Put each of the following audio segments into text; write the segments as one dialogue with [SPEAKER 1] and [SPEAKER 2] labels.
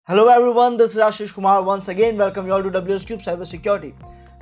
[SPEAKER 1] Hello everyone, this is Ashish Kumar. Once again, welcome you all to WS Cube Cyber Security.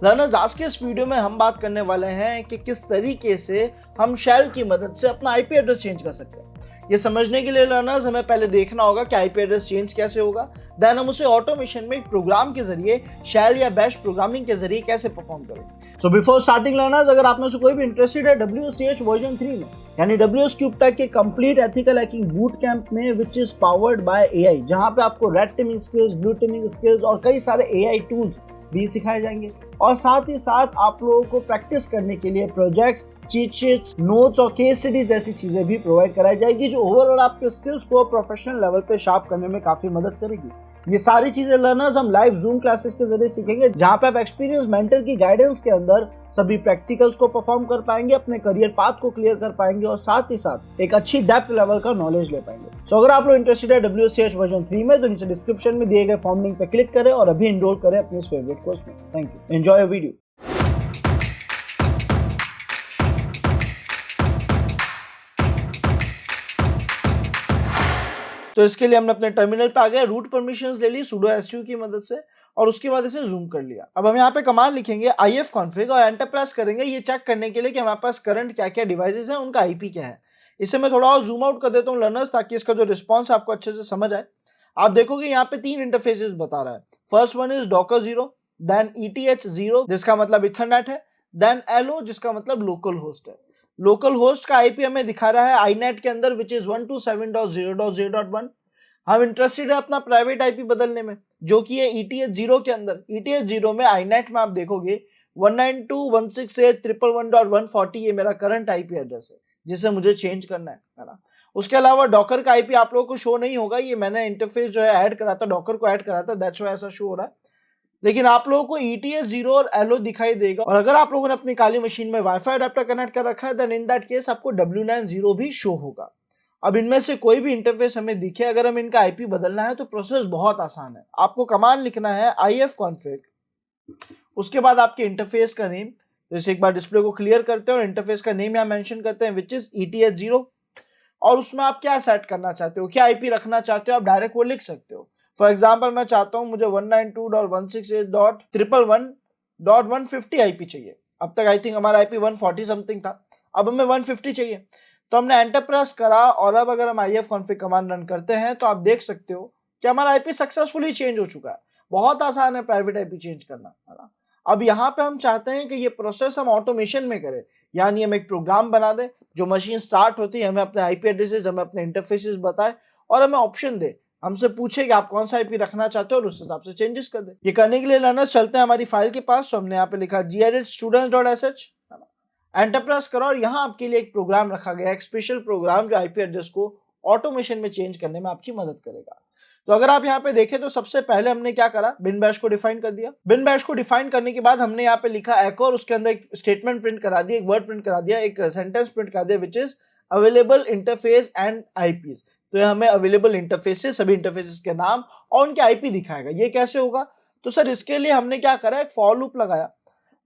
[SPEAKER 1] Learners, आज के इस video में हम बात करने वाले हैं कि किस तरीके से हम शेल की मदद से अपना आईपी एड्रेस चेंज कर सकते हैं। ये समझने के लिए लर्नर्स हमें पहले देखना होगा कि आईपी एड्रेस चेंज कैसे होगा, देन हम उसे ऑटोमेशन में एक प्रोग्राम के जरिए शेल या बैश प्रोग्रामिंग के जरिए कैसे परफॉर्म करें। सो बिफोर स्टार्टिंग लर्नर्स, अगर आप में से कोई भी इंटरेस्टेड है WCH वर्जन 3 में यानी WS Cube Tech के complete ethical hacking boot camp में which is powered by AI, जहां पे आपको red teaming skills, blue teaming skills और कई सारे AI टूल्स भी सिखाए जाएंगे और साथ ही साथ आप लोगों को प्रैक्टिस करने के लिए प्रोजेक्ट्स, चीट शीट्स, नोट्स और केस स्टडी जैसी चीजें भी प्रोवाइड कराई जाएगी जो ओवरऑल आपके स्किल्स को प्रोफेशनल लेवल पे शार्प करने में काफी मदद करेगी। ये सारी चीजें लर्नर्स हम लाइव जूम क्लासेस के जरिए सीखेंगे, जहां पे आप एक्सपीरियंस मेंटर की गाइडेंस के अंदर सभी प्रैक्टिकल्स को परफॉर्म कर पाएंगे, अपने करियर पाथ को क्लियर कर पाएंगे और साथ ही साथ एक अच्छी डेप्थ लेवल का नॉलेज ले पाएंगे। सो अगर आप लोग इंटरेस्टेड है WCH वर्जन 3 में तो नीचे डिस्क्रिप्शन में दिए गए फॉर्म लिंक पे क्लिक करें और अभी एनरोल करें अपने फेवरेट कोर्स में। Thank you, enjoy your video. तो इसके लिए हमने अपने टर्मिनल पे आ गए, रूट परमिशंस ले ली sudo su की मदद से और उसके बाद इसे जूम कर लिया। अब हम यहाँ पे कमांड लिखेंगे ifconfig और एंटर प्रेस करेंगे ये चेक करने के लिए कि हमारे पास करंट क्या क्या डिवाइसेस हैं, उनका आईपी क्या है। इसे मैं थोड़ा और जूम आउट कर देता हूँ लर्नर्स, ताकि इसका जो रिस्पॉन्स आपको अच्छे से समझ आए। आप देखोगे यहाँ पे 3 इंटरफेसेस बता रहा है। First one is docker 0, then ETH 0 जिसका मतलब इथरनेट है, देन LO जिसका मतलब लोकल होस्ट है। लोकल होस्ट का आईपी हमें दिखा रहा है आईनेट के अंदर विच इज 127.0.0.1। हम इंटरेस्टेड है अपना प्राइवेट आईपी बदलने में, जो कि है ETH 0 के अंदर। ETH 0 में आईनेट में आप देखोगे 192.168.111.140 ये मेरा करंट आईपी एड्रेस है जिसे मुझे चेंज करना है ना। उसके अलावा डॉकर का आईपी आप लोगों को शो नहीं होगा, ये मैंने इंटरफेस जो है ऐड करा था, डॉकर को ऐड करा था, दैट्स व्हाई ऐसा शो हो रहा है। लेकिन आप लोगों को ETH 0 और LO दिखाई देगा। और अगर आप लोगों ने अपनी काली मशीन में वाईफाई अडेप्टर कनेक्ट कर रखा है देन इन दैट केस आपको W9 0 भी शो होगा। अब इनमें से कोई भी इंटरफेस हमें दिखे, अगर हमें इनका आईपी बदलना है तो प्रोसेस बहुत आसान है। आपको कमांड लिखना है ifconfig, उसके बाद आपके इंटरफेस का नेम, जैसे एक बार डिस्प्ले को क्लियर करते हैं और इंटरफेस का नेम यहाँ मेंशन करते हैं विच इज ETH 0 और उसमें आप क्या सेट करना चाहते हो, क्या आईपी रखना चाहते हो, आप डायरेक्ट वो लिख सकते हो। फॉर एग्जाम्पल मैं चाहता हूँ मुझे 192.168.111.150 आईपी चाहिए। अब तक आई थिंक हमारा आईपी 140 समथिंग था, अब हमें 150 चाहिए। तो हमने एंटर प्रेस करा और अब अगर हम ifconfig कमांड रन करते हैं तो आप देख सकते हो कि हमारा आईपी सक्सेसफुली चेंज हो चुका है। बहुत आसान है प्राइवेट आईपी चेंज करना, है ना। अब यहाँ पे हम चाहते हैं कि ये प्रोसेस हम ऑटोमेशन में करें, यानी हम एक प्रोग्राम बना दें जो मशीन स्टार्ट होती है हमें अपने आईपी एड्रेसेस, हमें अपने इंटरफेसेस बताए और हमें ऑप्शन दे, हमसे पूछे कि आप कौन सा आईपी रखना चाहते हो और उस हिसाब से चेंजेस कर दे। ये करने के लिए लर्नर्स चलते हैं हमारी फाइल के पास। तो हमने यहाँ पे लिखा gedit students.sh, एंटर प्रेस करो और यहाँ आपके लिए एक प्रोग्राम रखा गया है, एक स्पेशल प्रोग्राम जो आईपी एड्रेस को ऑटोमेशन में चेंज करने में आपकी मदद करेगा। तो अगर आप यहाँ पे देखें तो सबसे पहले हमने क्या करा, बिन बैश को डिफाइन कर दिया। बिन बैश को डिफाइन करने के बाद हमने यहाँ पे लिखा एको और उसके अंदर एक स्टेटमेंट प्रिंट करा दिया, एक वर्ड प्रिंट करा दिया, एक सेंटेंस प्रिंट करा दिया which is available interface and IPs. तो ये हमें अवेलेबल इंटरफेसेस, सभी इंटरफेसेस के नाम और उनके आईपी दिखाएगा। ये कैसे होगा, तो सर इसके लिए हमने क्या करा, एक फॉर लूप लगाया,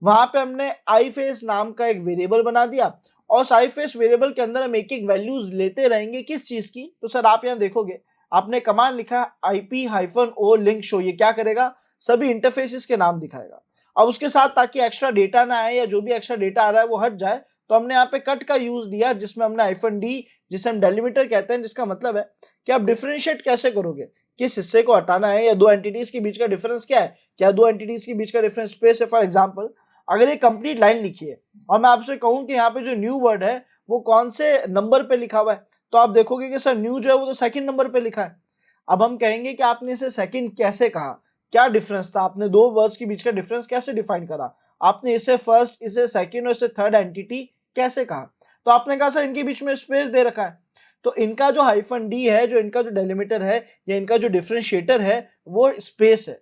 [SPEAKER 1] वहां पे हमने iFace नाम का एक वेरिएबल बना दिया और उस iFace वेरिएबल के अंदर हम एक एक वैल्यूज लेते रहेंगे। किस चीज की, तो सर आप यहाँ देखोगे आपने कमांड लिखा IP-O लिंक शो, ये क्या करेगा, सभी इंटरफेसेस के नाम दिखाएगा। अब उसके साथ ताकि एक्स्ट्रा डेटा ना आए या जो भी एक्स्ट्रा डेटा आ रहा है वो हट जाए, तो हमने यहाँ पे कट का यूज दिया जिसमें हमने -D जिसे हम डेलिमिटर कहते हैं, जिसका मतलब है कि आप डिफरेंशिएट कैसे करोगे, किस हिस्से को हटाना है या दो एंटिटीज के बीच का डिफरेंस क्या है, क्या दो एंटिटीज के बीच का डिफरेंस स्पेस है। फॉर एग्जांपल अगर ये कंप्लीट लाइन लिखी है और मैं आपसे कहूं कि यहाँ पे जो न्यू वर्ड है वो कौन से नंबर पे लिखा हुआ है, तो आप देखोगे कि सर न्यू जो है वो तो सेकंड नंबर पे लिखा है। अब हम कहेंगे कि आपने इसे सेकंड कैसे कहा, क्या डिफरेंस था, आपने दो वर्ड्स के बीच का डिफरेंस कैसे डिफाइन करा, आपने इसे फर्स्ट, इसे सेकंड और इसे थर्ड एंटिटी कैसे कहा, तो आपने कहा सर इनके बीच में स्पेस दे रखा है। तो इनका जो -D है, जो इनका जो डेलिमिटर है या इनका जो डिफरेंशिएटर है वो स्पेस है।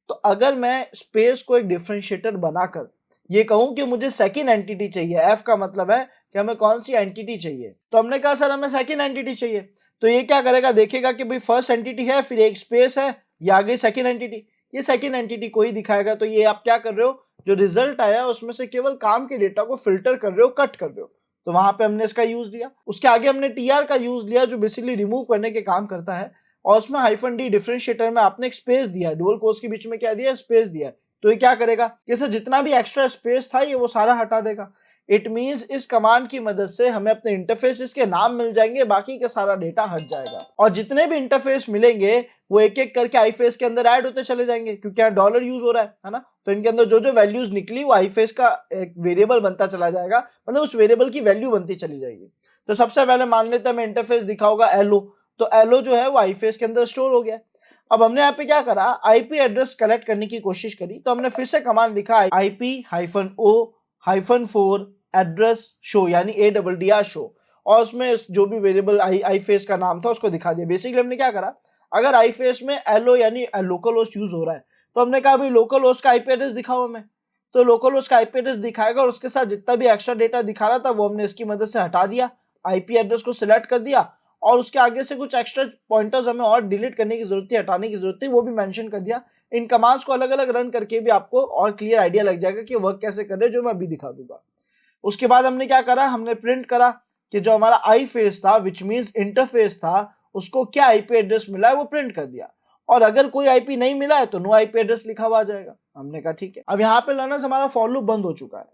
[SPEAKER 1] तो अगर मैं स्पेस को एक डिफरेंशिएटर बनाकर ये कहूं कि मुझे सेकंड एंटिटी चाहिए, F का मतलब है कि हमें कौन सी एंटिटी चाहिए, तो हमने कहा सर हमें सेकंड एंटिटी चाहिए। तो ये क्या करेगा, देखेगा कि भाई फर्स्ट एंटिटी है, फिर एक स्पेस है, ये आ गई सेकंड एंटिटी, ये सेकंड एंटिटी को ही दिखाएगा। तो ये आप क्या कर रहे हो, जो रिजल्ट आया उसमें से केवल काम के डेटा को फिल्टर कर रहे हो, कट कर रहे हो। तो वहां पे हमने इसका यूज लिया। उसके आगे हमने TR का यूज लिया जो बेसिकली रिमूव करने के काम करता है। और उसमें हाइफन डी डिफरेंशिएटर में आपने एक स्पेस दिया है, डुअल कोट्स के बीच में क्या दिया है, स्पेस दिया है। तो ये क्या करेगा कि सर जितना भी एक्स्ट्रा स्पेस था ये वो सारा हटा देगा। इट मींस इस कमांड की मदद से हमें अपने इंटरफेसेस के नाम मिल जाएंगे, बाकी का सारा डेटा हट जाएगा। और जितने भी इंटरफेस मिलेंगे वो एक एक करके आईफेस के अंदर ऐड होते चले जाएंगे, क्योंकि यहाँ डॉलर यूज हो रहा है ना। तो इनके अंदर जो जो वैल्यूज निकली वो आईफेस का एक वेरिएबल बनता चला जाएगा, मतलब उस वेरिएबल की वैल्यू बनती चली जाएगी। तो सबसे पहले मान लेते हैं मैं इंटरफेस दिखा होगा एलओ, तो एलओ जो है वो आईफेस के अंदर स्टोर हो गया। अब हमने यहाँ पे क्या करा, आईपी एड्रेस कलेक्ट करने की कोशिश करी, तो हमने फिर से कमांड लिखा IP-O-4 एड्रेस शो, यानी ADDR शो, और उसमें जो भी वेरिएबल आईफेस का नाम था उसको दिखा दिया। बेसिकली हमने क्या करा, अगर आईफेस में एलओ यानी लोकल होस्ट यूज हो रहा है तो हमने कहा भाई लोकल होस्ट का आईपी एड्रेस दिखाओ हमें, तो लोकल होस्ट का आईपी एड्रेस दिखाएगा और उसके साथ जितना भी एक्स्ट्रा डेटा दिखा रहा था वो हमने इसकी मदद से हटा दिया, आईपी एड्रेस को सिलेक्ट कर दिया, और उसके आगे से कुछ एक्स्ट्रा पॉइंटर्स हमें और डिलीट करने की जरूरत थी, हटाने की जरूरत थी, वो भी मेंशन कर दिया। इन कमांड्स को अलग अलग रन करके भी आपको और क्लियर आइडिया लग जाएगा कि वर्क कैसे कर रहे हैं, जो मैं अभी दिखा दूंगा। उसके बाद हमने क्या करा, हमने प्रिंट करा कि जो हमारा आई फेस था विच मींस इंटरफेस था, उसको क्या आईपी एड्रेस मिला है वो प्रिंट कर दिया, और अगर कोई आईपी नहीं मिला है तो नो आईपी एड्रेस लिखा हुआ आ जाएगा। हमने कहा ठीक है। अब यहाँ पे लर्नर्स हमारा फॉर लूप बंद हो चुका है।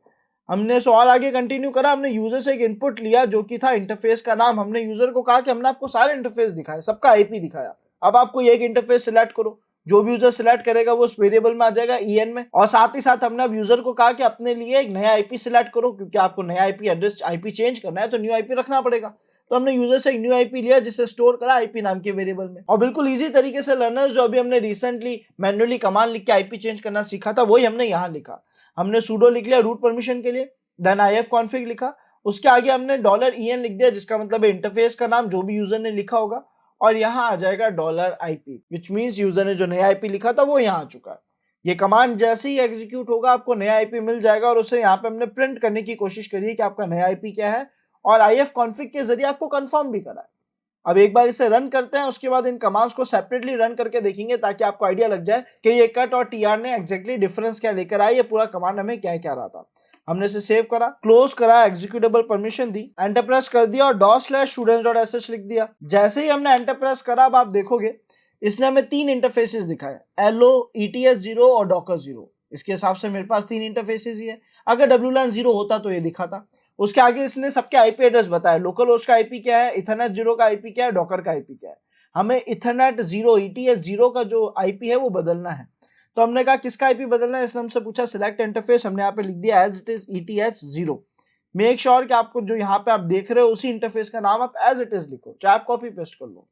[SPEAKER 1] हमने सवाल आगे कंटिन्यू करा, हमने यूजर से एक इनपुट लिया जो कि था इंटरफेस का नाम। हमने यूजर को कहा कि हमने आपको सारे इंटरफेस दिखाए, सबका आईपी दिखाया, अब आपको एक इंटरफेस सिलेक्ट करो। जो भी यूजर सिलेक्ट करेगा वो उस वेरिएबल में आ जाएगा EN में। और साथ ही साथ हमने अब यूजर को कहा कि अपने लिए एक नया आईपी सिलेक्ट करो, क्योंकि आपको नया आईपी एड्रेस आईपी चेंज करना है तो न्यू आईपी रखना पड़ेगा। तो हमने यूजर से एक न्यू आईपी लिया जिसे स्टोर करा आईपी नाम के वेरिएबल में। और बिल्कुल इजी तरीके से लर्नर्स जो अभी हमने रिसेंटली मैन्युअली कमांड लिख के आईपी चेंज करना सीखा था वही हमने यहाँ लिखा। हमने sudo लिख लिया रूट परमिशन के लिए, देन ifconfig लिखा, उसके आगे हमने $EN लिख दिया जिसका मतलब है इंटरफेस का नाम जो भी यूजर ने लिखा होगा, और यहाँ आ जाएगा $IP, विच मीन्स यूजर ने जो नया आईपी लिखा था वो यहाँ आ चुका है। ये कमांड जैसे ही एग्जीक्यूट होगा आपको नया आईपी मिल जाएगा, और उसे यहाँ पे हमने प्रिंट करने की कोशिश करी है कि आपका नया आईपी क्या है, और ifconfig के जरिए आपको कंफर्म भी करा है। अब एक बार इसे रन करते हैं, उसके बाद इन कमांड्स को सेपरेटली रन करके देखेंगे ताकि आपको आइडिया लग जाए कि ये कट और टीआर ने एग्जैक्टली डिफरेंस क्या लेकर आया, ये पूरा कमांड हमें क्या क्या रहा था। हमने इसे सेव करा, क्लोज करा, एग्जीक्यूटेबल परमिशन दी, एंटर प्रेस कर दिया और $students.sh लिख दिया। जैसे ही हमने एंटर प्रेस करा, अब आप देखोगे इसने हमें 3 इंटरफेसेस दिखाए, LO, ETS0 और Docker0। इसके हिसाब से मेरे पास 3 इंटरफेसेस ही है। अगर WLAN 0 होता तो ये दिखाता। उसके आगे इसने सबके आईपी एड्रेस बताया, लोकल होस्ट का आईपी क्या है, इथरनेट 0 का आईपी क्या है, डॉकर का आईपी क्या है। हमें इथरनेट 0 ETS0 का जो आईपी है वो बदलना है। तो हमने कहा किसका आईपी बदलना है, इसने हमसे पूछा सिलेक्ट इंटरफेस, हमने यहाँ पे लिख दिया as it is ETH0। Make sure कि आपको जो यहाँ पे आप देख रहे हो उसी इंटरफेस का नाम आप एज इट इज लिखो, चाहे आप कॉपी पेस्ट कर लो।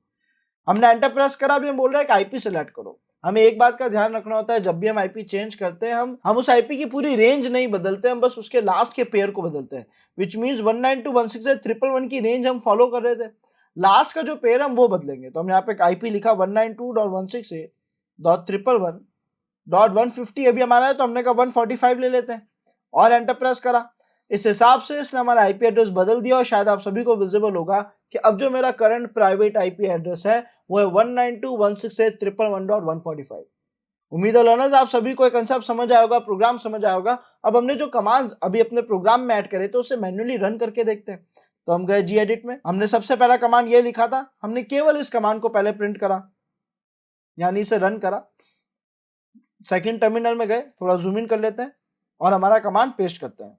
[SPEAKER 1] हमने एंटर प्रेस करा, अभी हम बोल रहे हैं कि आईपी सिलेक्ट करो। हमें एक बात का ध्यान रखना होता है, जब भी हम आईपी चेंज करते हैं हम उस आईपी की पूरी रेंज नहीं बदलते, हम बस उसके लास्ट के पेयर को बदलते हैं, विच मीन्स 192.168.111 की रेंज हम फॉलो कर रहे थे, लास्ट का जो पेयर हम वो बदलेंगे। तो हम यहाँ पे आईपी लिखा 192.168.150 अभी हमारा है, तो हमने कहा 145 ले लेते हैं और एंटर प्रेस करा। इस हिसाब से इसने हमारा आईपी एड्रेस बदल दिया, और शायद आप सभी को विजिबल होगा कि अब जो मेरा करंट प्राइवेट आईपी एड्रेस है वो है 192.168.111.145। उम्मीद है लर्नर्स आप सभी को एक कंसेप्ट समझ आया होगा, प्रोग्राम समझ आया होगा। अब हमने जो कमांड अभी अपने प्रोग्राम में ऐड करे तो उसे मैन्युअली रन करके देखते हैं। तो हम गए gedit में, हमने सबसे पहला कमांड ये लिखा था, हमने केवल इस कमांड को पहले प्रिंट करा, यानी इसे रन करा। सेकंड टर्मिनल में गए, थोड़ा जूम इन कर लेते हैं और हमारा कमांड पेस्ट करते हैं।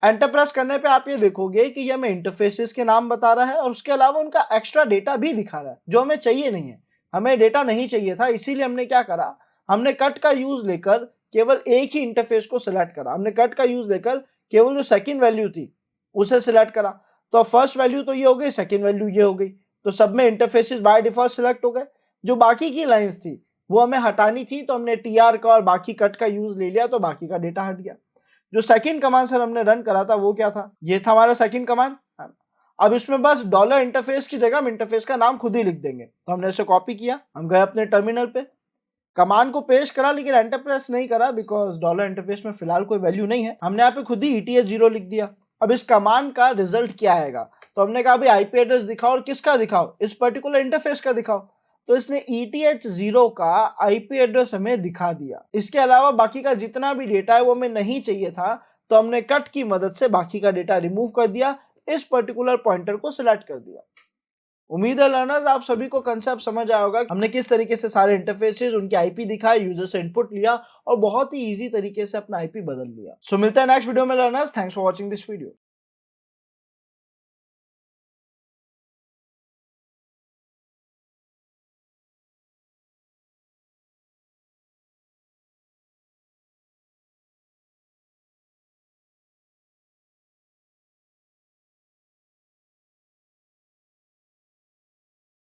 [SPEAKER 1] एंटर प्रेस करने पे आप ये देखोगे कि ये हमें इंटरफेसेस के नाम बता रहा है और उसके अलावा उनका एक्स्ट्रा डेटा भी दिखा रहा है जो हमें चाहिए नहीं है। हमें डेटा नहीं चाहिए था, इसीलिए हमने क्या करा, हमने कट का यूज लेकर केवल एक ही इंटरफेस को सिलेक्ट करा। हमने कट का यूज लेकर केवल जो सेकंड वैल्यू थी उसे सिलेक्ट करा। तो फर्स्ट वैल्यू तो ये हो गई, सेकंड वैल्यू ये हो गई, तो सब में इंटरफेसेस बाय डिफॉल्ट सिलेक्ट हो गए। जो बाकी की लाइंस थी वो हमें हटानी थी, तो हमने टीआर का और बाकी कट का यूज ले लिया, तो बाकी का डेटा हट गया। जो सेकंड कमांड सर हमने रन करा था वो क्या था, ये था हमारा सेकंड कमांड। अब इसमें बस डॉलर इंटरफेस की जगह हम इंटरफेस का नाम खुद ही लिख देंगे। तो हमने इसे कॉपी किया, हम गए अपने टर्मिनल पे, कमांड को पेस्ट करा, लेकिन एंटर प्रेस नहीं करा बिकॉज डॉलर इंटरफेस में फिलहाल कोई वैल्यू नहीं है। हमने यहाँ पे खुद ही ETH0 लिख दिया। अब इस कमांड का रिजल्ट क्या आएगा, तो हमने कहा भाई आईपी एड्रेस दिखाओ, और किसका दिखाओ, इस पर्टिकुलर इंटरफेस का दिखाओ। तो इसने ETH0 का आईपी एड्रेस हमें दिखा दिया। इसके अलावा बाकी का जितना भी डेटा है वो हमें नहीं चाहिए था, तो हमने कट की मदद से बाकी का डेटा रिमूव कर दिया, इस पर्टिकुलर पॉइंटर को सिलेक्ट कर दिया। उम्मीद है लर्नर्स आप सभी को कंसेप्ट समझ आया होगा। हमने किस तरीके से सारे इंटरफेसेस, उनके आईपी दिखाए, यूजर से इनपुट लिया और बहुत ही इजी तरीके से अपना आईपी बदल लिया। सो मिलते हैं नेक्स्ट वीडियो में learners. Thanks for watching this video.